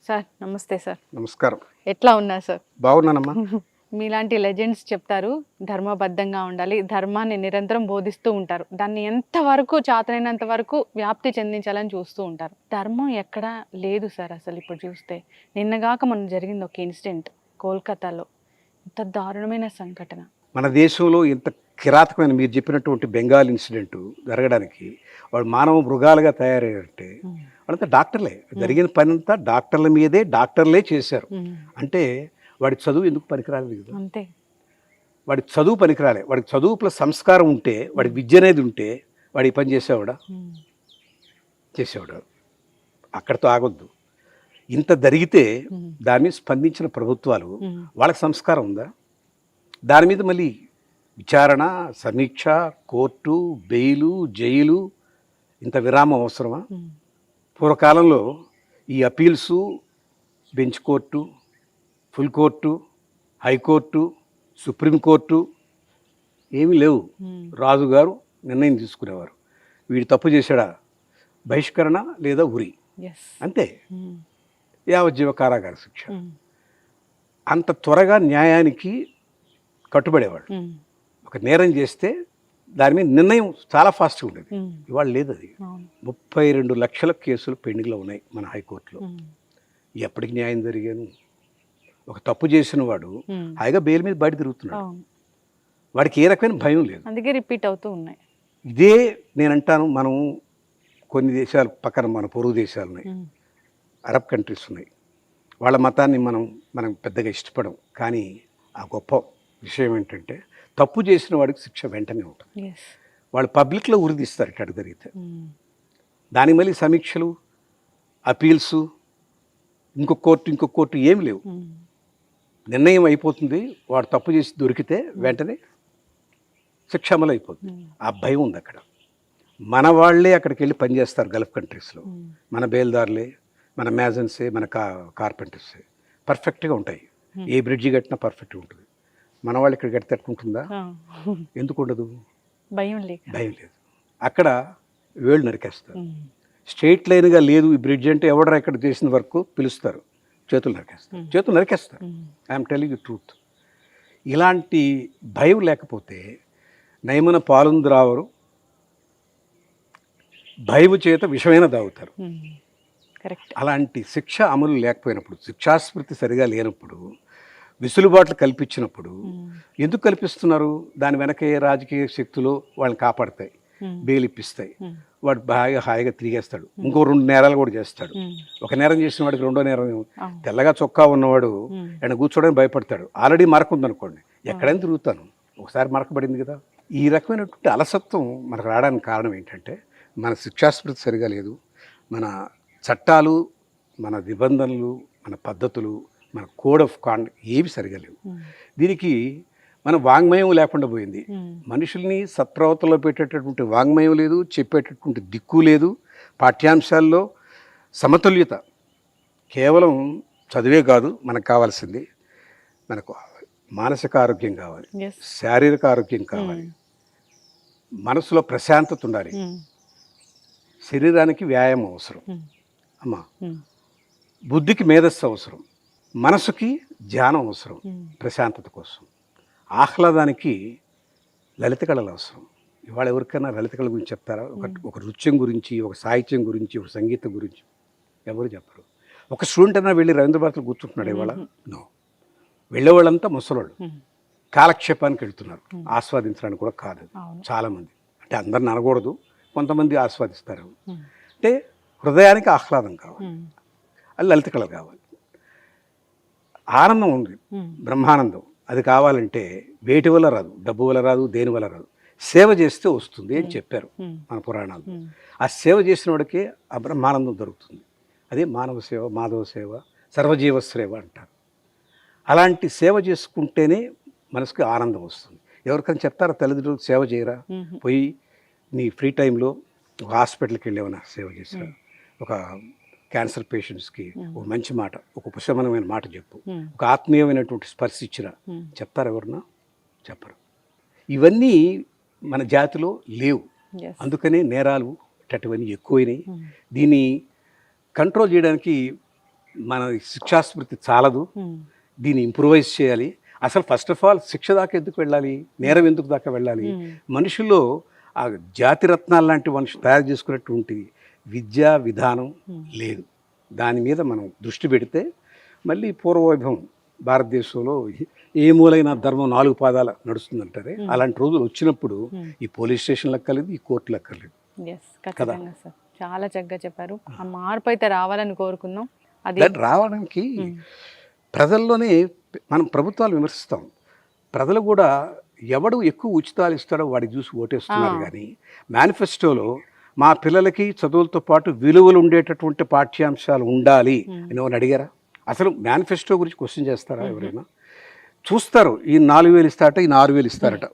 Sir నమస్తే sir. నమస్కారం. ఎట్లా ఉన్నారు సార్? బాగున్నానమ్మా. మీలాంటి లెజెండ్స్ చెప్తారు ధర్మబద్ధంగా ఉండాలి, ధర్మాన్ని నిరంతరం బోధిస్తూ ఉంటారు. దాన్ని ఎంతవరకు చాతనైనంత వరకు వ్యాప్తి చెందించాలని చూస్తూ ఉంటారు. ధర్మం ఎక్కడా లేదు సార్ అసలు ఇప్పుడు చూస్తే. నిన్నగాక మొన్న జరిగింది ఒక ఇన్సిడెంట్ కోల్కతాలో. ఇంత దారుణమైన సంఘటన. మన దేశంలో ఇంత కిరాతకమైన మీరు చెప్పినటువంటి బెంగాల్ ఇన్సిడెంట్ జరగడానికి వాడు మానవ మృగాలుగా తయారయ్యారంటే వాళ్ళంతా డాక్టర్లే. జరిగిన పని అంతా డాక్టర్ల మీదే డాక్టర్లే చేశారు. అంటే వాడి చదువు ఎందుకు పనికిరాలేదు కదా? అంతే. వాడికి చదువు పనికిరాలే. వాడికి చదువు ప్లస్ సంస్కారం ఉంటే, వాడికి విద్య అనేది ఉంటే వాడి పని చేసేవాడా? చేసేవాడు. అక్కడితో ఆగొద్దు. ఇంత జరిగితే దాన్ని స్పందించిన ప్రభుత్వాలు వాళ్ళకి సంస్కారం ఉందా? దాని మీద మళ్ళీ విచారణ, సమీక్ష, కోర్టు, బెయిలు, జైలు, ఇంత విరామం అవసరమా? పూర్వకాలంలో ఈ appeals, bench court, full court, high court, supreme court ఏమీ లేవు. రాజుగారు నిర్ణయం తీసుకునేవారు. వీడు తప్పు చేశాడా, బహిష్కరణ లేదా ఉరి, అంతే. యావజ్జీవ కారాగార శిక్ష. అంత త్వరగా న్యాయానికి కట్టుబడేవాడు. ఒక నేరం చేస్తే దాని మీద నిర్ణయం చాలా ఫాస్ట్గా ఉండేది. ఇవాళ లేదు. అది 32 లక్షల కేసులు పెండింగ్లో ఉన్నాయి మన హైకోర్టులో. ఎప్పటికి న్యాయం జరిగాను? ఒక తప్పు చేసిన వాడు హాయిగా బెయిల్ మీద బయట తిరుగుతున్నాడు. వాడికి ఏ రకమైన భయం లేదు. అందుకే రిపీట్ అవుతూ ఉన్నాయి. ఇదే నేను అంటాను. మనం కొన్ని దేశాలు పక్కన మన పొరుగు దేశాలు ఉన్నాయి, అరబ్ కంట్రీస్ ఉన్నాయి. వాళ్ళ మతాన్ని మనం పెద్దగా ఇష్టపడం. కానీ ఆ గొప్ప విషయం ఏంటంటే తప్పు చేసిన వాడికి శిక్ష వెంటనే ఉంటుంది. వాళ్ళు పబ్లిక్లో ఉరిదిస్తారు ఇట్లా జరిగితే. దానికి మళ్ళీ సమీక్షలు, అపీల్సు, ఇంకొక కోర్టు ఏమి లేవు. నిర్ణయం అయిపోతుంది. వాడు తప్పు చేసి దొరికితే వెంటనే శిక్ష అమలు అయిపోతుంది. ఆ భయం ఉంది అక్కడ. మన వాళ్ళే అక్కడికి వెళ్ళి పనిచేస్తారు గల్ఫ్ కంట్రీస్లో. మన బేల్దారులే, మన మ్యాజన్సే, మన కార్పెంటర్సే పర్ఫెక్ట్గా ఉంటాయి. ఏ బ్రిడ్జి కట్టినా పర్ఫెక్ట్గా ఉంటుంది. మన వాళ్ళు ఇక్కడ కట్టి తట్టుకుంటుందా? ఎందుకు ఉండదు? భయం లేదు. అక్కడ వేళ్ళు నరికేస్తారు. స్ట్రెయిట్ లైన్గా లేదు ఈ బ్రిడ్జ్ అంటే ఎవడరా ఇక్కడ చేసిన వరకు పిలుస్తారు, చేతులు నరికేస్తారు. I'm telling you truth. ఇలాంటి భయం లేకపోతే నయమన పాలుంద్రావరు భయము చేత విషమైన దాగుతారు. అలాంటి శిక్ష అమలు లేకపోయినప్పుడు, శిక్షాస్మృతి సరిగా లేనప్పుడు, విసులుబాట్లు కల్పించినప్పుడు ఎందుకు కల్పిస్తున్నారు? దాని వెనకే రాజకీయ శక్తులు వాళ్ళని కాపాడతాయి, బెయిల్ ఇప్పిస్తాయి. వాడు హాయిగా తిరిగేస్తాడు. ఇంకో 2 నేరాలు కూడా చేస్తాడు. ఒక నేరం చేసిన వాడికి 2వ నేరం, తెల్లగా చొక్కా ఉన్నవాడు ఆయన కూర్చోడానికి భయపడతాడు. ఆల్రెడీ మరక ఉందనుకోండి, ఎక్కడైనా తిరుగుతాను, ఒకసారి మరకబడింది కదా. ఈ రకమైనటువంటి అలసత్వం మనకు రావడానికి కారణం ఏంటంటే మన శిక్షాస్మృతి సరిగా లేదు. మన చట్టాలు, మన నిబంధనలు, మన పద్ధతులు, మన కోడ్ ఆఫ్ కాండక్ట్ ఏవి సరిగా లేవు. దీనికి మన వాంగ్మయం లేకుండా పోయింది. మనుషుల్ని సత్ప్రవర్తనలో పెట్టేటటువంటి వాంగ్మయం లేదు, చెప్పేటటువంటి దిక్కు లేదు. పాఠ్యాంశాల్లో సమతుల్యత. కేవలం చదివే కాదు మనకు కావాల్సింది. మనకు మానసిక ఆరోగ్యం కావాలి, శారీరక ఆరోగ్యం కావాలి, మనసులో ప్రశాంతత ఉండాలి, శరీరానికి వ్యాయామం అవసరం అమ్మా, బుద్ధికి మేధస్సు అవసరం, మనసుకి ధ్యానం అవసరం ప్రశాంతత కోసం, ఆహ్లాదానికి లలిత కళలు అవసరం. ఇవాళ ఎవరికైనా లలిత కళ గురించి చెప్తారా? ఒక నృత్యం గురించి, ఒక సాహిత్యం గురించి, ఒక సంగీతం గురించి ఎవరు చెప్పరు. ఒక స్టూడెంట్ అయినా వెళ్ళి రవీంద్ర భారతిలో కూర్చుంటున్నాడు ఇవాళ? నో. వెళ్ళేవాళ్ళంతా ముసలోళ్ళు, కాలక్షేపానికి వెళ్తున్నారు, ఆస్వాదించడానికి కూడా కాదు చాలామంది. అంటే అందరిని అనకూడదు, కొంతమంది ఆస్వాదిస్తారు. అంటే హృదయానికి ఆహ్లాదం కావాలి, అది లలిత కళ కావాలి. ఆనందం ఉంది, బ్రహ్మానందం. అది కావాలంటే వేటి వల్ల రాదు, డబ్బు వల్ల రాదు, దేని వల్ల రాదు. సేవ చేస్తే వస్తుంది అని చెప్పారు మన పురాణాలు. ఆ సేవ చేసిన వాడికే ఆ బ్రహ్మానందం దొరుకుతుంది. అదే మానవ సేవ, మాధవ సేవ, సర్వజీవ సేవ అంటారు. అలాంటి సేవ చేసుకుంటేనే మనసుకి ఆనందం వస్తుంది. ఎవరికైనా చెప్తారా తల్లిదండ్రులకు సేవ చేయరా? పోయి నీ ఫ్రీ టైంలో ఒక హాస్పిటల్కి వెళ్ళి ఏమైనా సేవ చేశారా? ఒక క్యాన్సర్ పేషెంట్స్కి ఒక మంచి మాట, ఒక ఉపశమనమైన మాట చెప్పు, ఒక ఆత్మీయమైనటువంటి స్పర్శ ఇచ్చిరా చెప్తారు ఎవరన్నా? చెప్పరు. ఇవన్నీ మన జాతిలో లేవు. అందుకనే నేరాలు అటువంటివన్నీ ఎక్కువైనాయి. దీన్ని కంట్రోల్ చేయడానికి మన శిక్షాస్మృతి చాలదు, దీన్ని ఇంప్రూవైజ్ చేయాలి. అసలు ఫస్ట్ ఆఫ్ ఆల్ శిక్ష దాకా ఎందుకు వెళ్ళాలి, నేరం ఎందుకు దాకా వెళ్ళాలి? మనుషుల్లో ఆ జాతిరత్నాలు లాంటి మనుషులు తయారు చేసుకున్నటువంటి విద్యా విధానం లేదు. దాని మీద మనం దృష్టి పెడితే మళ్ళీ పూర్వవైభవం భారతదేశంలో ఏ మూలైన ధర్మం 4 పాదాల నడుస్తుందంటారే, అలాంటి రోజులు వచ్చినప్పుడు ఈ పోలీస్ స్టేషన్లు అక్కర్లేదు, ఈ కోర్టులు అక్కర్లేదు. ఖచ్చితంగా సార్, చాలా చక్కగా చెప్పారు. ఆ మార్పు అయితే రావాలని కోరుకుందాం. అది దాన్ని రావడానికి ప్రజల్లోనే మనం ప్రభుత్వాలు విమర్శిస్తాం, ప్రజలు కూడా ఎవడు ఎక్కువ ఉచితాలు ఇస్తాడో వాడికి చూసి ఓటేస్తున్నారు. కానీ మేనిఫెస్టోలో మా పిల్లలకి చదువులతో పాటు విలువలు ఉండేటటువంటి పాఠ్యాంశాలు ఉండాలి అని ఎవరు అడిగారా? అసలు మేనిఫెస్టో గురించి క్వశ్చన్ చేస్తారా ఎవరైనా? చూస్తారు, ఈ 4,000 ఇస్తారట, ఈ 6,000 ఇస్తారట,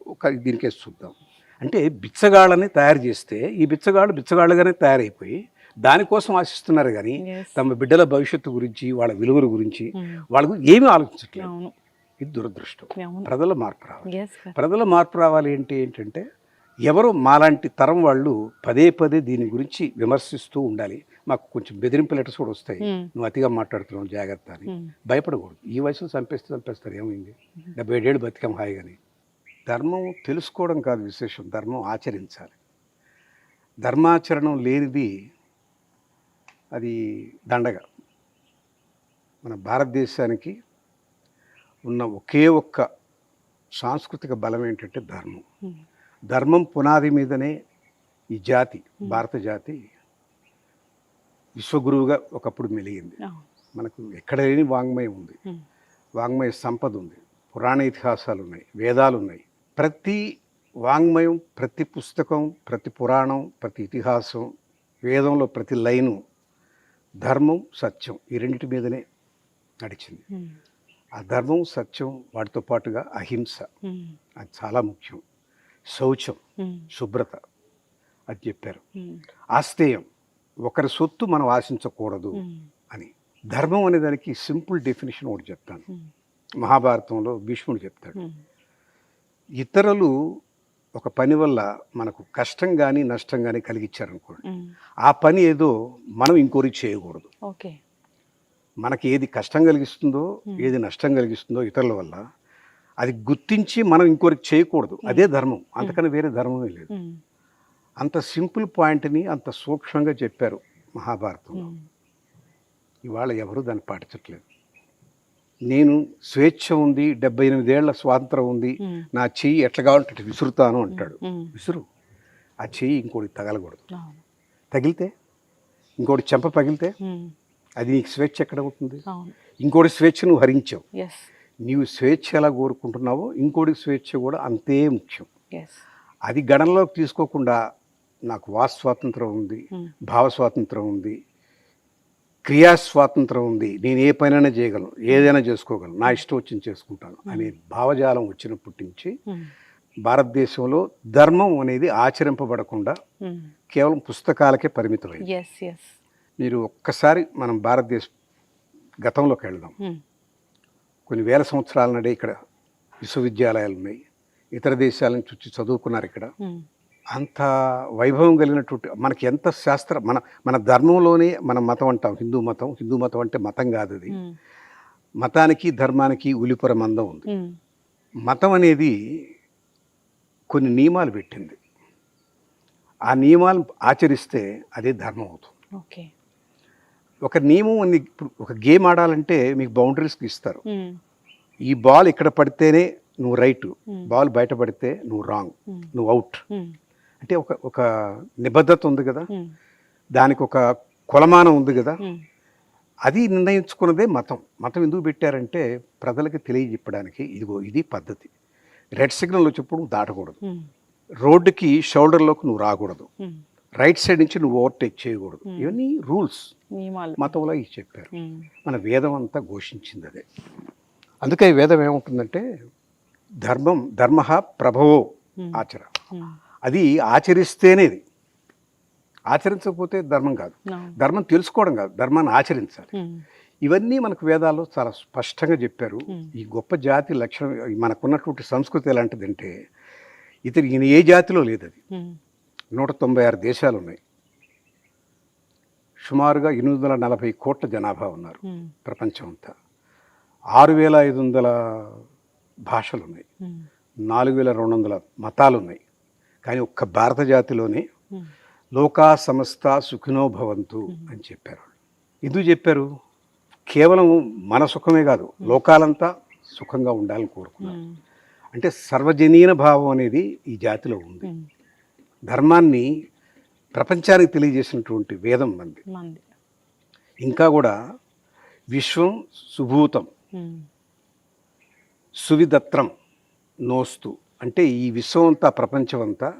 దీనికేసి చూద్దాం. అంటే బిచ్చగాళ్ళని తయారు చేస్తే ఈ బిచ్చగాళ్ళుగానే తయారైపోయి దానికోసం ఆశిస్తున్నారు. కానీ తమ బిడ్డల భవిష్యత్తు గురించి, వాళ్ళ విలువల గురించి వాళ్ళకు ఏమీ ఆలోచించట్లేదు. ఇది దురదృష్టం. ప్రజల మార్పు రావాలి. ప్రజల మార్పు రావాలి ఏంటంటే ఎవరు మాలాంటి తరం వాళ్ళు పదే పదే దీని గురించి విమర్శిస్తూ ఉండాలి. మాకు కొంచెం బెదిరింపు లెటర్స్ కూడా వస్తాయి, నువ్వు అతిగా మాట్లాడుతున్నావు జాగ్రత్త అని. భయపడకూడదు. ఈ వయసులో చంపేస్తారు, ఏమైంది, 75 ఏళ్ళు బతికాం హాయిగాని. ధర్మం తెలుసుకోవడం కాదు విశేషం, ధర్మం ఆచరించాలి. ధర్మాచరణం లేనిది అది దండగ. మన భారతదేశానికి ఉన్న ఒకే ఒక్క సాంస్కృతిక బలం ఏంటంటే ధర్మం. ధర్మం పునాది మీదనే ఈ జాతి, భారత జాతి విశ్వగురువుగా ఒకప్పుడు మెలిగింది. మనకు ఎక్కడ లేని వాంగ్మయం ఉంది, వాంగ్మయ సంపద ఉంది, పురాణ ఇతిహాసాలు ఉన్నాయి, వేదాలు ఉన్నాయి. ప్రతి వాంగ్మయం, ప్రతి పుస్తకం, ప్రతి పురాణం, ప్రతి ఇతిహాసం, వేదంలో ప్రతి లైను ధర్మం, సత్యం ఈ రెండింటి మీదనే నడిచింది. ఆ ధర్మం, సత్యం, వాటితో పాటుగా అహింస, అది చాలా ముఖ్యం. శౌచం, శుభ్రత, అది చెప్పారు. ఆస్తేయం, ఒకరి సొత్తు మనం ఆశించకూడదు అని. ధర్మం అనే దానికి సింపుల్ డెఫినేషన్ ఒకటి చెప్తాను. మహాభారతంలో భీష్ముడు చెప్తాడు, ఇతరులు ఒక పని వల్ల మనకు కష్టం కానీ నష్టం కానీ కలిగించారనుకోండి, ఆ పని ఏదో మనం ఇంకోరికి చేయకూడదు. మనకి ఏది కష్టం కలిగిస్తుందో, ఏది నష్టం కలిగిస్తుందో ఇతరుల వల్ల, అది గుర్తించి మనం ఇంకోరికి చేయకూడదు. అదే ధర్మం, అంతకన్నా వేరే ధర్మమే లేదు. అంత సింపుల్ పాయింట్ని అంత సూక్ష్మంగా చెప్పారు మహాభారతంలో. ఇవాళ ఎవరు దాన్ని పాటించట్లేదు. నేను స్వేచ్ఛ ఉంది, 78 ఏళ్ల స్వాతంత్రం ఉంది, నా చెయ్యి ఎట్లా కావాలంటే విసురుతాను అంటాడు. విసురు, ఆ చెయ్యి ఇంకోటి తగలకూడదు. తగిలితే, ఇంకోటి చెంప పగిలితే అది నీకు స్వేచ్ఛ ఎక్కడ అవుతుంది? ఇంకోటి స్వేచ్ఛ నువ్వు హరించావు. నీవు స్వేచ్ఛ ఎలా కోరుకుంటున్నావో ఇంకోటి స్వేచ్ఛ కూడా అంతే ముఖ్యం. అది గణనలోకి తీసుకోకుండా నాకు వాక్ స్వాతంత్రం ఉంది, భావ స్వాతంత్రం ఉంది, క్రియా స్వాతంత్రం ఉంది, నేను ఏ పనైనా చేయగలను, ఏదైనా చేసుకోగలను, నా ఇష్టం వచ్చింది చేసుకుంటాను అనే భావజాలం వచ్చినప్పటి నుంచి భారతదేశంలో ధర్మం అనేది ఆచరింపబడకుండా కేవలం పుస్తకాలకే పరిమితమైంది. మీరు ఒక్కసారి మనం భారతదేశ గతంలోకి వెళ్దాం. కొన్ని వేల సంవత్సరాల నాడే ఇక్కడ విశ్వవిద్యాలయాలు ఉన్నాయి, ఇతర దేశాల నుంచి వచ్చి చదువుకున్నారు. ఇక్కడ అంత వైభవం కలిగినటువంటి మనకి ఎంత శాస్త్ర మన ధర్మంలోనే మనం మతం అంటాం, హిందూ మతం అంటే మతం కాదు, అది మతానికి ధర్మానికి ఉలిపుర మందం ఉంది. మతం అనేది కొన్ని నియమాలు పెట్టింది, ఆ నియమాలు ఆచరిస్తే అదే ధర్మం అవుతుంది. ఒక నియమం అని, ఒక గేమ్ ఆడాలంటే మీకు బౌండరీస్ ఇస్తారు. ఈ బాల్ ఇక్కడ పడితేనే నువ్వు రైట్, బాల్ బయట పడితే నువ్వు రాంగ్, నువ్వు అవుట్ అంటే ఒక నిబద్ధత ఉంది కదా, దానికి ఒక కొలమానం ఉంది కదా. అది నిర్ణయించుకున్నదే మతం. మతం ఎందుకు పెట్టారంటే ప్రజలకి తెలియజెప్పడానికి, ఇదిగో ఇది పద్ధతి. రెడ్ సిగ్నల్ వచ్చేప్పుడు దాటకూడదు, రోడ్డుకి షోల్డర్లోకి నువ్వు రాకూడదు, రైట్ సైడ్ నుంచి నువ్వు ఓవర్టేక్ చేయకూడదు. ఇవన్నీ రూల్స్ మతంలో ఇవి చెప్పారు. మన వేదం అంతా ఘోషించింది అదే. అందుకే ఈ వేదం ఏముంటుందంటే ధర్మ ప్రభవో ఆచర, అది ఆచరిస్తేనే, ఆచరించకపోతే ధర్మం కాదు. ధర్మం తెలుసుకోవడం కాదు, ధర్మాన్ని ఆచరించాలి. ఇవన్నీ మనకు వేదాల్లో చాలా స్పష్టంగా చెప్పారు. ఈ గొప్ప జాతి లక్షణం, మనకున్నటువంటి సంస్కృతి ఎలాంటిదంటే ఈయన ఏ జాతిలో లేదు. అది 196 దేశాలు ఉన్నాయి. సుమారుగా 840 కోట్ల జనాభా ఉన్నారు ప్రపంచం అంతా. 6500 భాషలు ఉన్నాయి, 4200 మతాలు ఉన్నాయి. కానీ ఒక్క భారత జాతిలోనే లోకా సమస్త సుఖినో భవంతు అని చెప్పారు. ఎందుకు చెప్పారు? కేవలం మన సుఖమే కాదు, లోకాలంతా సుఖంగా ఉండాలని కోరుకున్నారు. అంటే సర్వజనీన భావం అనేది ఈ జాతిలో ఉంది. ధర్మాన్ని ప్రపంచానికి తెలియజేసినటువంటి వేదం మంది. ఇంకా కూడా విశ్వం సుభూతం సువిదత్రం నోస్తు, అంటే ఈ విశ్వం అంతా ప్రపంచం అంతా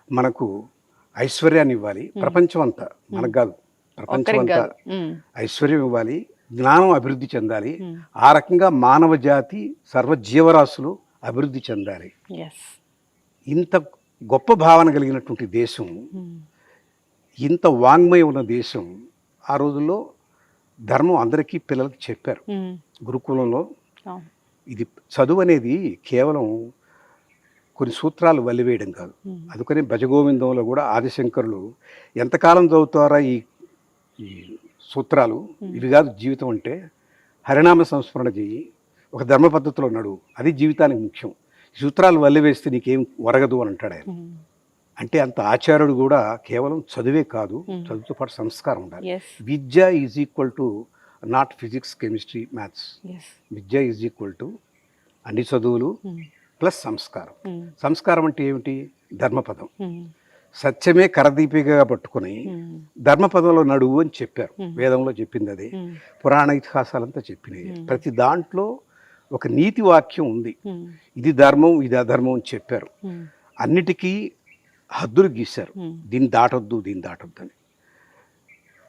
మనకు ఐశ్వర్యాన్ని ఇవ్వాలి. ప్రపంచం అంతా మనకు కాదు, ప్రపంచం అంతా ఐశ్వర్యం ఇవ్వాలి, జ్ఞానం అభివృద్ధి చెందాలి. ఆ రకంగా మానవ జాతి సర్వజీవరాశులు అభివృద్ధి చెందాలి. ఇంత గొప్ప భావన కలిగినటువంటి దేశం, ఇంత వాంగ్మయం ఉన్న దేశం ఆ రోజుల్లో ధర్మం అందరికీ పిల్లలకి చెప్పారు గురుకులంలో. ఇది చదువు అనేది కేవలం కొన్ని సూత్రాలు వల్లివేయడం కాదు. అందుకని భజగోవిందంలో కూడా ఆదిశంకరులు ఎంతకాలం చదువుతారా ఈ సూత్రాలు, ఇవి కాదు జీవితం అంటే, హరినామ సంస్మరణ చెయ్యి, ఒక ధర్మ పద్ధతిలో నడువు, అది జీవితానికి ముఖ్యం. సూత్రాలు వల్లివేస్తే నీకేం ఒరగదు అని అంటాడు ఆయన. అంటే అంత ఆచార్యుడు కూడా కేవలం చదువే కాదు, చదువుతో పాటు సంస్కారం ఉండాలి. విద్య is equal to not physics, chemistry, maths. విద్య ఈజ్ ఈక్వల్ టు అన్ని చదువులు ప్లస్ సంస్కారం. సంస్కారం అంటే ఏమిటి? ధర్మపదం. సత్యమే కరదీపికగా పట్టుకుని ధర్మపదంలో నడువు అని చెప్పారు. వేదంలో చెప్పింది అదే, పురాణ ఇతిహాసాలంతా చెప్పినాయి. ప్రతి దాంట్లో ఒక నీతి వాక్యం ఉంది. ఇది ధర్మం, ఇది అధర్మం అని చెప్పారు. అన్నిటికీ హద్దులు గీశారు, దీన్ని దాటొద్దు, దీన్ని దాటొద్దు అని.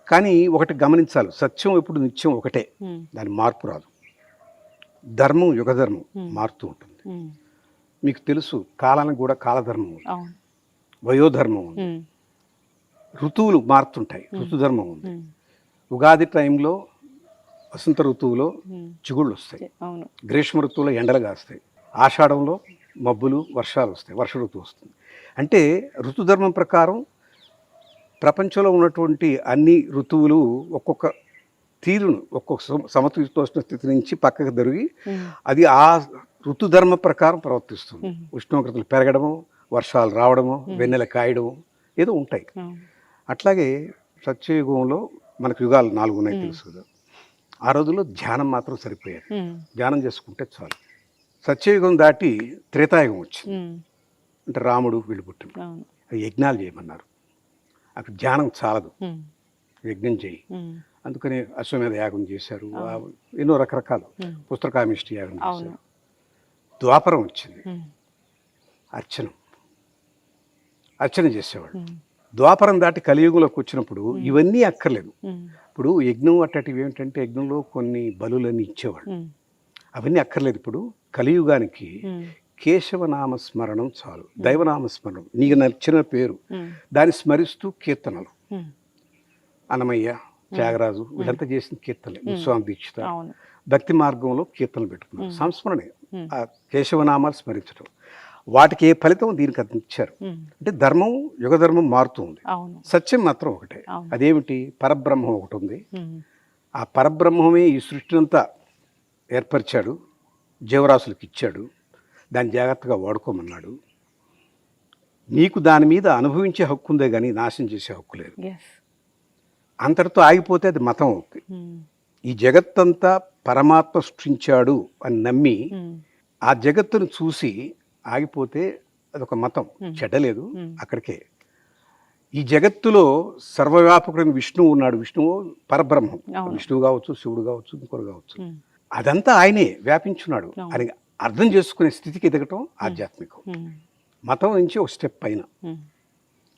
కానీ ఒకటి గమనించాలి, సత్యం ఎప్పుడు నిత్యం ఒకటే, దాని మార్పు రాదు. ధర్మం యుగధర్మం మారుతూ ఉంటుంది. మీకు తెలుసు, కాలానికి కూడా కాలధర్మం ఉంది, వయోధర్మం ఉంది, ఋతువులు మారుతుంటాయి, ఋతుధర్మం ఉంది. ఉగాది టైంలో వసంత ఋతువులో చిగుళ్ళు వస్తాయి, గ్రీష్మ ఋతువులో ఎండలు కాస్తాయి, ఆషాఢంలో మబ్బులు వర్షాలు వస్తాయి, వర్ష ఋతువు వస్తుంది. అంటే ఋతుధర్మం ప్రకారం ప్రపంచంలో ఉన్నటువంటి అన్ని ఋతువులు ఒక్కొక్క తీరును, ఒక్కొక్క సమతులితోష్ణ స్థితి నుంచి పక్కకు జరిగి అది ఆ ఋతుధర్మ ప్రకారం ప్రవర్తిస్తుంది. ఉష్ణోగ్రతలు పెరగడము, వర్షాలు రావడము, వెన్నెల కాయడము ఏదో ఉంటాయి. అట్లాగే సత్యయుగంలో మనకు యుగాలు 4 ఉన్నాయి తెలుసు కదా. ఆ రోజుల్లో ధ్యానం మాత్రం సరిపోయేది, ధ్యానం చేసుకుంటే చాలు. సత్యయుగం దాటి త్రేతాయుగం వచ్చింది, అంటే రాముడు వీళ్ళు పుట్టిన యజ్ఞాలు చేయమన్నారు. అక్కడ ధ్యానం చాలదు, యజ్ఞం చేయి. అందుకని అశ్వమేధ యాగం చేశారు, ఎన్నో రకరకాలు, పుస్తకామిష్టి యాగం చేశారు. ద్వాపరం వచ్చింది, అర్చన చేసేవాడు. ద్వాపరం దాటి కలియుగంలోకి వచ్చినప్పుడు ఇవన్నీ అక్కర్లేదు. ఇప్పుడు యజ్ఞం అట్టటివి ఏమిటంటే, యజ్ఞంలో కొన్ని బలులన్నీ ఇచ్చేవాడు, అవన్నీ అక్కర్లేదు. ఇప్పుడు కలియుగానికి కేశవనామస్మరణం చాలు, దైవనామస్మరణం, నీకు నచ్చిన పేరు, దాన్ని స్మరిస్తూ కీర్తనలు. అన్నమయ్య, త్యాగరాజు వీళ్ళంతా చేసిన కీర్తనలే. ముస్వామి దీక్షిత భక్తి మార్గంలో కీర్తనలు పెట్టుకున్నారు. సంస్మరణే ఆ కేశవనామాలు స్మరించడం. వాటికి ఏ ఫలితం దీనికి అందించారు. అంటే ధర్మం యుగధర్మం మారుతుంది, సత్యం మాత్రం ఒకటే. అదేమిటి? పరబ్రహ్మం ఒకటి ఉంది. ఆ పరబ్రహ్మమే ఈ సృష్టినంతా ఏర్పరిచాడు, జీవరాశులకు ఇచ్చాడు, దాన్ని జాగ్రత్తగా వాడుకోమన్నాడు. నీకు దాని మీద అనుభవించే హక్కు ఉందే కానీ నాశనం చేసే హక్కు లేదు. అంతటితో ఆగిపోతే అది మతం అవుతుంది. ఈ జగత్తంతా పరమాత్మ సృష్టించాడు అని నమ్మి ఆ జగత్తును చూసి ఆగిపోతే అదొక మతం, చెడ్డలేదు అక్కడికే. ఈ జగత్తులో సర్వవ్యాపకుడైన విష్ణువు ఉన్నాడు, విష్ణువు పరబ్రహ్మం, విష్ణువు కావచ్చు, శివుడు కావచ్చు, ఇంకొకరు కావచ్చు, అదంతా ఆయనే వ్యాపించున్నాడు అని అర్థం చేసుకునే స్థితికి ఎదగటం ఆధ్యాత్మికం. మతం నుంచి ఒక స్టెప్ పైన,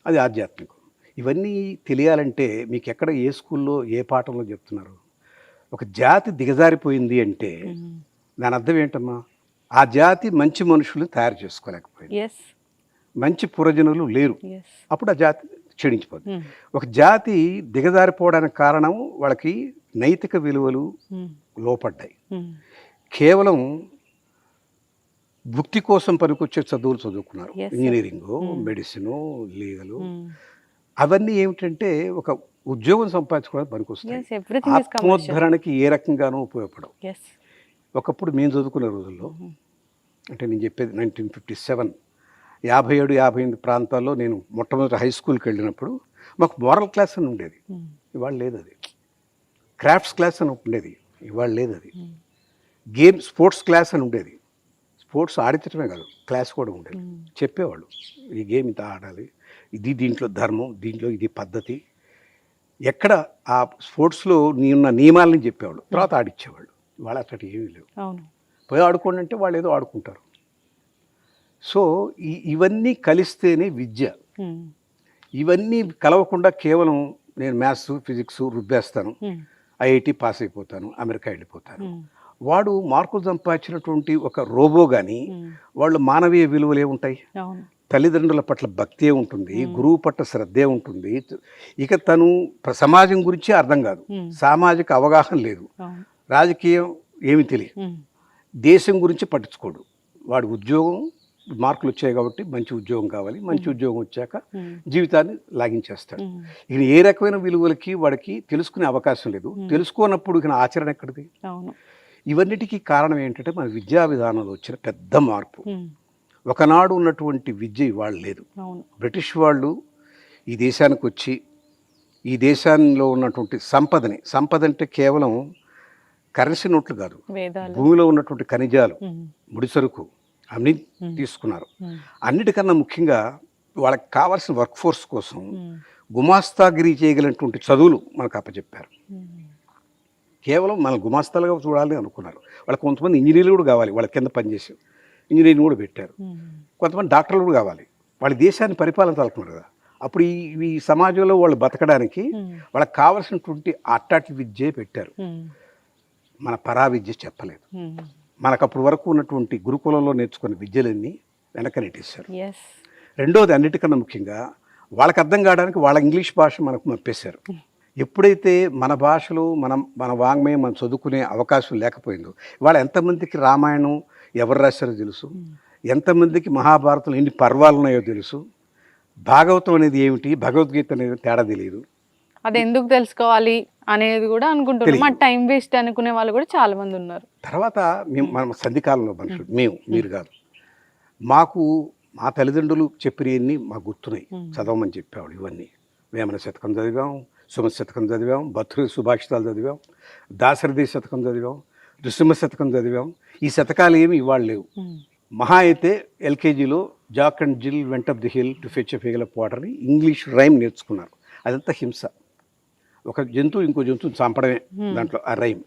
అది ఆధ్యాత్మికం. ఇవన్నీ తెలియాలంటే మీకు ఎక్కడ, ఏ స్కూల్లో, ఏ పాఠంలో చెప్తున్నారు? ఒక జాతి దిగజారిపోయింది అంటే దాని అర్థం ఏంటమ్మా? ఆ జాతి మంచి మనుషులు తయారు చేసుకోలేకపోయింది, మంచి పురజనులు లేరు, అప్పుడు ఆ జాతి క్షీణించిపోతుంది. ఒక జాతి దిగజారిపోవడానికి కారణం వాళ్ళకి నైతిక విలువలు లోపడ్డాయి. కేవలం భుక్తి కోసం పనికొచ్చే చదువులు చదువుకున్నారు, ఇంజనీరింగు, మెడిసిను, లీగలు, అవన్నీ ఏమిటంటే ఒక ఉద్యోగం సంపాదించుకోవడానికి పనికొస్తాయి. Yes, everything is commercial. ఆత్మోద్ధరణకి ఏ రకంగానూ ఉపయోగపడవు. ఎస్. ఒకప్పుడు మేము చదువుకునే రోజుల్లో, అంటే నేను చెప్పేది 1957, 57, 58 ప్రాంతాల్లో నేను మొట్టమొదటి హై స్కూల్కి వెళ్ళినప్పుడు మాకు మోరల్ క్లాస్ అని ఉండేది. ఇవాళ లేదు అది. క్రాఫ్ట్స్ క్లాస్ అని ఉండేది. ఇవాళ లేదు అది. గేమ్ స్పోర్ట్స్ క్లాస్ అని ఉండేది. స్పోర్ట్స్ ఆడించడమే కాదు, క్లాస్ కూడా ఉండేది. చెప్పేవాళ్ళు ఈ గేమ్ ఇంత ఆడాలి, ఇది దీంట్లో ధర్మం, దీంట్లో ఇది పద్ధతి. ఎక్కడ ఆ స్పోర్ట్స్లో ఉన్న నియమాలని చెప్పేవాళ్ళు, తర్వాత ఆడిచ్చేవాళ్ళు. వాళ్ళు అట్లాంటి ఏమీ లేవు. పోయి ఆడుకోండి అంటే వాళ్ళు ఏదో ఆడుకుంటారు. సో ఇవన్నీ కలిస్తేనే విద్య. ఇవన్నీ కలవకుండా కేవలం నేను మ్యాథ్స్ ఫిజిక్స్ రుబ్బేస్తాను, ఐఐటి పాస్ అయిపోతాను, అమెరికా వెళ్ళిపోతాను. వాడు మార్కులు సంపాదించినటువంటి ఒక రోబో కానీ వాళ్ళు మానవీయ విలువలే ఉంటాయి. తల్లిదండ్రుల పట్ల భక్తే ఉంటుంది, గురువు పట్ల శ్రద్ధే ఉంటుంది. ఇక తను సమాజం గురించి అర్థం కాదు, సామాజిక అవగాహన లేదు, రాజకీయం ఏమి తెలియదు, దేశం గురించి పట్టించుకోడు. వాడు ఉద్యోగం మార్కులు వచ్చాయి కాబట్టి మంచి ఉద్యోగం కావాలి, మంచి ఉద్యోగం వచ్చాక జీవితాన్ని లాగించేస్తాడు. ఇక ఏ రకమైన విలువలకి వాడికి తెలుసుకునే అవకాశం లేదు. తెలుసుకోనప్పుడు ఇక ఆచరణ ఎక్కడిది? ఇవన్నిటికీ కారణం ఏంటంటే మన విద్యా విధానంలో వచ్చిన పెద్ద మార్పు. ఒకనాడు ఉన్నటువంటి విద్య ఇవాళ లేదు. బ్రిటిష్ వాళ్ళు ఈ దేశానికి వచ్చి ఈ దేశంలో ఉన్నటువంటి సంపద అంటే కేవలం కరెన్సీ నోట్లు కాదు, భూమిలో ఉన్నటువంటి ఖనిజాలు, ముడిసరుకు అన్ని తీసుకున్నారు. అన్నిటికన్నా ముఖ్యంగా వాళ్ళకి కావాల్సిన వర్క్ ఫోర్స్ కోసం గుమాస్తాగిరి చేయగలిగినటువంటి చదువులు మనకు అప్పచెప్పారు. కేవలం మన గుమాస్తాలుగా చూడాలని అనుకున్నారు. వాళ్ళకి కొంతమంది ఇంజనీర్లు కూడా కావాలి, వాళ్ళ కింద పనిచేసి ఇంజనీరింగ్ కూడా పెట్టారు. కొంతమంది డాక్టర్లు కూడా కావాలి, వాళ్ళ దేశాన్ని పరిపాలన తలుకున్నారు కదా. అప్పుడు ఈ సమాజంలో వాళ్ళు బతకడానికి వాళ్ళకి కావాల్సినటువంటి అట్టాటి విద్య పెట్టారు. మన పరా విద్య చెప్పలేదు. మనకు అప్పటి వరకు ఉన్నటువంటి గురుకులంలో నేర్చుకున్న విద్యలన్నీ వెనక నెట్టేశారు. రెండోది, అన్నిటికన్నా ముఖ్యంగా వాళ్ళకి అర్థం కావడానికి వాళ్ళ ఇంగ్లీష్ భాష మనకు మప్పేశారు. ఎప్పుడైతే మన భాషలో మన వాంగ్మయం మనం చదువుకునే అవకాశం లేకపోయిందో, ఇవాళ ఎంతమందికి రామాయణం ఎవరు రాశారో తెలుసు, ఎంతమందికి మహాభారతం ఎన్ని పర్వాలు ఉన్నాయో తెలుసు, భాగవతం అనేది ఏమిటి, భగవద్గీత అనేది తేడా తెలియదు. అది ఎందుకు తెలుసుకోవాలి అనేది కూడా అనుకుంటున్నారు. మా టైం వేస్ట్ అనుకునే వాళ్ళు కూడా చాలా మంది ఉన్నారు. తర్వాత మన సంధికాలంలో మనుషులు, మీరు కాదు, మా తల్లిదండ్రులు చెప్పినవన్నీ మాకు గుర్తున్నాయి. చదవమని చెప్పేవాళ్ళు. ఇవన్నీ వేమన శతకం చదివాం, సుమత శతకం చదివాం, భర్తృ సుభాషితాలు చదివాం, దాశరథి శతకం చదివాం, నృసింహ శతకం చదివాం. ఈ శతకాలు ఏమి ఇవాళ లేవు. మహా అయితే ఎల్కేజీలో Jack and Jill went up the hill to fetch a pail of water అని ఇంగ్లీష్ రైమ్ నేర్చుకున్నారు. అదంతా హింస. ఒక జంతువు ఇంకో జంతువుని చంపడమే దాంట్లో ఆ రైమ్.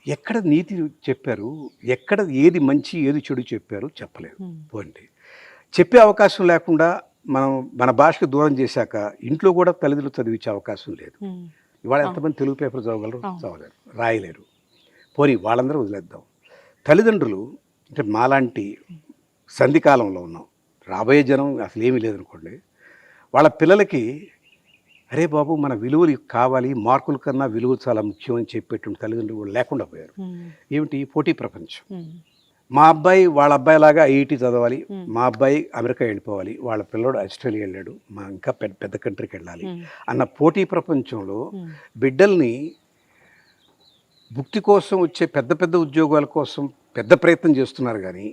ఎక్కడ నీతి చెప్పారు, ఎక్కడ ఏది మంచి ఏది చెడు చెప్పారు చెప్పలేదు. పోండి, చెప్పే అవకాశం లేకుండా మన భాషకు దూరం చేశాక ఇంట్లో కూడా తల్లిదండ్రులు చదివించే అవకాశం లేదు. ఇవాళ ఎంతమంది తెలుగు పేపర్ చదవగలరు? చదవలేరు, రాయలేరు. పోనీ వాళ్ళందరూ వదిలేద్దాం. తల్లిదండ్రులు అంటే మాలాంటి సంధికాలంలో ఉన్నాం, రాబోయే జనం అసలు ఏమీ లేదనుకోండి. వాళ్ళ పిల్లలకి అరే బాబు మన విలువలు కావాలి, మార్కుల కన్నా విలువలు చాలా ముఖ్యం అని చెప్పేటువంటి తల్లిదండ్రులు కూడా లేకుండా పోయారు. ఏమిటి? పోటీ ప్రపంచం. మా అబ్బాయి వాళ్ళ అబ్బాయి లాగా ఐఐటి చదవాలి, మా అబ్బాయి అమెరికా వెళ్ళిపోవాలి, వాళ్ళ పిల్లడు ఆస్ట్రేలియా వెళ్ళాడు, మా ఇంకా పెద్ద కంట్రీకి వెళ్ళాలి అన్న పోటీ ప్రపంచంలో బిడ్డల్ని భుక్తి కోసం వచ్చే పెద్ద ఉద్యోగాల కోసం పెద్ద ప్రయత్నం చేస్తున్నారు. కానీ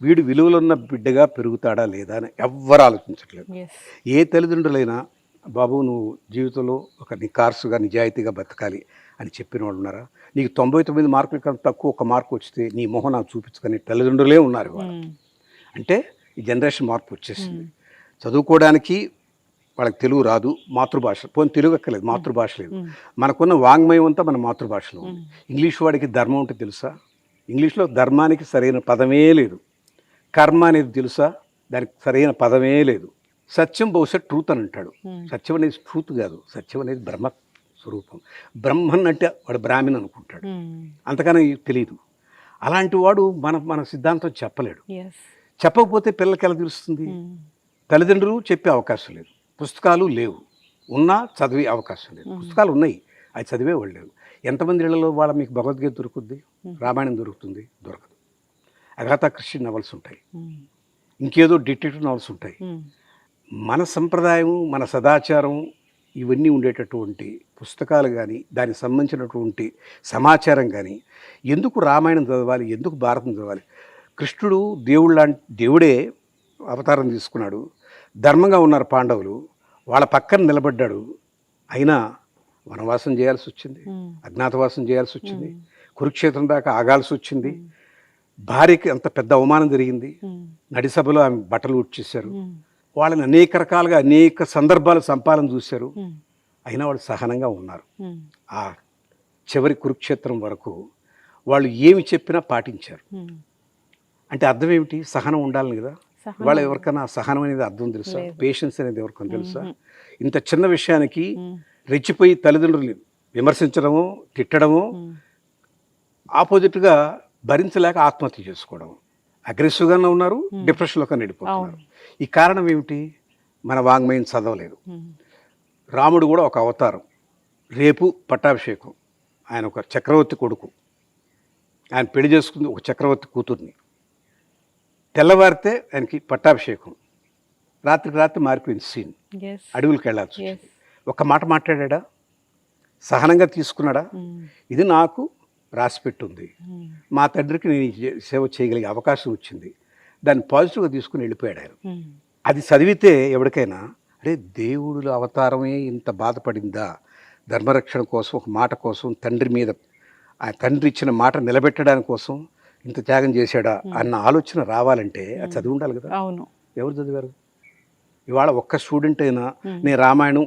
వీడు విలువలున్న బిడ్డగా పెరుగుతాడా లేదా అని ఎవ్వరు ఆలోచించట్లేదు. ఏ తల్లిదండ్రులైనా బాబు నువ్వు జీవితంలో ఒక నికార్సుగా నిజాయితీగా బతకాలి అని చెప్పిన వాళ్ళు ఉన్నారా? నీకు 99 మార్కుల కన్నా తక్కువ ఒక మార్కు వస్తే నీ మొహం నాకు చూపించుకొని తల్లిదండ్రులే ఉన్నారు. అంటే ఈ జనరేషన్ మార్పు వచ్చేసింది. చదువుకోవడానికి వాళ్ళకి తెలుగు రాదు, మాతృభాష పోనీ తెలుగు ఎక్కలేదు, మాతృభాష లేదు. మనకున్న వాంగ్మయం అంతా మన మాతృభాషలో ఉంది. ఇంగ్లీష్ వాడికి ధర్మం అంటే తెలుసా? ఇంగ్లీష్లో ధర్మానికి సరైన పదమే లేదు. కర్మ అనేది తెలుసా? దానికి సరైన పదమే లేదు. సత్యం బహుశా ట్రూత్ అని అంటాడు. సత్యం అనేది ట్రూత్ కాదు, సత్యం అనేది బ్రహ్మ స్వరూపం. బ్రహ్మన్ అంటే వాడు బ్రాహ్మణ్ అనుకుంటాడు, అంతకన్నా తెలియదు. అలాంటి వాడు మన సిద్ధాంతం చెప్పలేడు. చెప్పకపోతే పిల్లలకి ఎలా తెలుస్తుంది? తల్లిదండ్రులు చెప్పే అవకాశం లేదు, పుస్తకాలు లేవు, ఉన్నా చదివే అవకాశం లేదు. పుస్తకాలు ఉన్నాయి, అది చదివే వాళ్ళు లేవు. ఎంతమంది ఇళ్లలో వాళ్ళ మీకు భగవద్గీత దొరుకుద్ది, రామాయణం దొరుకుతుంది? దొరకదు. అగాథా క్రిస్టి నవల్స్ ఉంటాయి, ఇంకేదో డిటెక్టివ్ నవల్స్ ఉంటాయి. మన సంప్రదాయం, మన సదాచారం ఇవన్నీ ఉండేటటువంటి పుస్తకాలు కానీ, దానికి సంబంధించినటువంటి సమాచారం కానీ, ఎందుకు రామాయణం చదవాలి, ఎందుకు భారతం చదవాలి? కృష్ణుడు దేవుడే అవతారం తీసుకున్నాడు. ధర్మంగా ఉన్నారు పాండవులు, వాళ్ళ పక్కన నిలబడ్డాడు. అయినా వనవాసం చేయాల్సి వచ్చింది, అజ్ఞాతవాసం చేయాల్సి వచ్చింది, కురుక్షేత్రం దాకా ఆగాల్సి వచ్చింది. భార్యకి అంత పెద్ద అవమానం జరిగింది. నడిసభలో ఆమె బట్టలు ఉడ్చేశారు. వాళ్ళని అనేక రకాలుగా అనేక సందర్భాలు సంపాదన చూశారు. అయినా వాళ్ళు సహనంగా ఉన్నారు. ఆ చివరి కురుక్షేత్రం వరకు వాళ్ళు ఏమి చెప్పినా పాటించారు. అంటే అర్థం ఏమిటి? సహనం ఉండాలని కదా. వాళ్ళు ఎవరికైనా సహనం అనేది అర్థం తెలుసా? పేషెన్స్ అనేది ఎవరికైనా తెలుసా? ఇంత చిన్న విషయానికి రెచ్చిపోయి తల్లిదండ్రులు విమర్శించడము, తిట్టడము, ఆపోజిట్గా భరించలేక ఆత్మహత్య చేసుకోవడం, అగ్రెసివ్గానే ఉన్నారు, డిప్రెషన్లో కన్నా వెళ్ళిపోతున్నారు. ఈ కారణం ఏమిటి? మన వాంగ్మయం చదవలేదు. రాముడు కూడా ఒక అవతారం. రేపు పట్టాభిషేకం. ఆయన ఒక చక్రవర్తి కొడుకు. ఆయన పెళ్లి చేసుకుంది ఒక చక్రవర్తి కూతుర్ని. తెల్లవారితే ఆయనకి పట్టాభిషేకం. రాత్రికి రాత్రి మారిపోయింది సీన్. అడవులకు వెళ్ళాల్సి వచ్చింది. ఒక మాట మాట్లాడా? సహనంగా తీసుకున్నాడా? ఇది నాకు రాసిపెట్టుంది, మా తండ్రికి నేను సేవ చేయగలిగే అవకాశం వచ్చింది, దాన్ని పాజిటివ్గా తీసుకుని వెళ్ళిపోయాడు ఆయన. అది చదివితే ఎవరికైనా అరే దేవుడుల అవతారమే ఇంత బాధపడిందా, ధర్మరక్షణ కోసం, ఒక మాట కోసం, తండ్రి మీద ఆ తండ్రి ఇచ్చిన మాట నిలబెట్టడానికి కోసం ఇంత త్యాగం చేశాడా అన్న ఆలోచన రావాలంటే అది చదివి ఉండాలి కదా. అవును. ఎవరు చదివారు? ఇవాళ ఒక్క స్టూడెంట్ అయినా నేను రామాయణం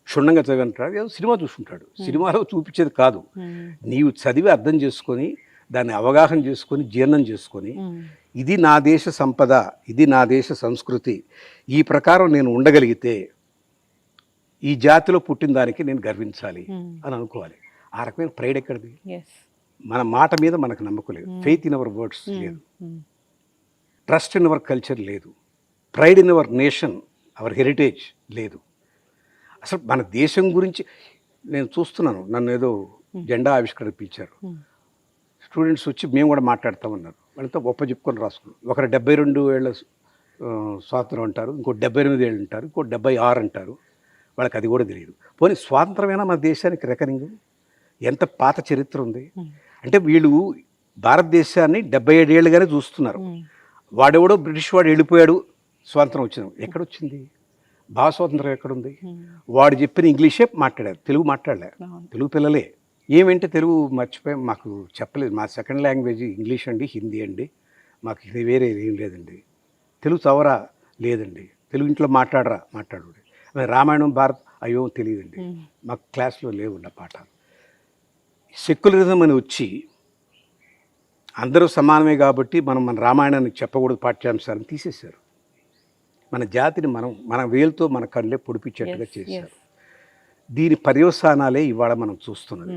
క్షుణ్ణంగా చదివింటాడు, ఏదో సినిమా చూసుకుంటాడు. సినిమాలో చూపించేది కాదు, నీవు చదివి అర్థం చేసుకొని దాన్ని అవగాహన చేసుకొని జీర్ణం చేసుకొని ఇది నా దేశ సంపద, ఇది నా దేశ సంస్కృతి, ఈ ప్రకారం నేను ఉండగలిగితే ఈ జాతిలో పుట్టిన దానికి నేను గర్వించాలి అని అనుకోవాలి. ఆ రకమైన ప్రైడ్ ఎక్కడిది? మన మాట మీద మనకు నమ్మకం లేదు, ఫెయిత్ ఇన్ అవర్ వర్డ్స్ లేదు, ట్రస్ట్ ఇన్ అవర్ కల్చర్ లేదు, pride in our nation, our heritage లేదు. అసలు మన దేశం గురించి నేను చూస్తున్నాను. నన్ను ఏదో జెండా ఆవిష్కరణ పిలిచారు. స్టూడెంట్స్ వచ్చి మేము కూడా మాట్లాడతామన్నారు. వాళ్ళతో గొప్ప చెప్పుకొని రాసుకున్నాం. ఒకరు 72 ఏళ్ళ స్వాతంత్రం అంటారు, ఇంకో 78 ఏళ్ళు అంటారు, ఇంకో 76 అంటారు. వాళ్ళకి అది కూడా తెలియదు. పోనీ స్వాతంత్రమైనా మన దేశానికి రికరింగ్ ఎంత పాత చరిత్ర ఉంది అంటే వీళ్ళు భారతదేశాన్ని 77 ఏళ్ళుగానే చూస్తున్నారు. వాడెవడో బ్రిటిష్ వాడు వెళ్ళిపోయాడు, స్వాతంత్రం వచ్చింది. ఎక్కడొచ్చింది? భావ స్వాతంత్రం ఎక్కడుంది? వాడు చెప్పిన ఇంగ్లీషే మాట్లాడారు, తెలుగు మాట్లాడలే. తెలుగు పిల్లలే ఏమంటే తెలుగు మర్చిపోయాం, మాకు చెప్పలేదు, మా సెకండ్ లాంగ్వేజ్ ఇంగ్లీష్ అండి, హిందీ అండి, మాకు ఇది వేరే ఏం లేదండి, తెలుగు చవరా లేదండి, తెలుగు ఇంట్లో మాట్లాడు. రామాయణం భారత్ అయ్యో తెలియదండి, మాకు క్లాస్లో లేవుండ పాఠాలు. సెక్యులరిజం అని వచ్చి అందరూ సమానమే కాబట్టి మనం మన రామాయణాన్ని చెప్పకూడదు పాఠ్యాంశాలను తీసేశారు. మన జాతిని మన వేలుతో మన కళ్ళే పొడిపించేట్టుగా చేశారు. దీని పర్యవసానాలే ఇవాళ మనం చూస్తున్నది.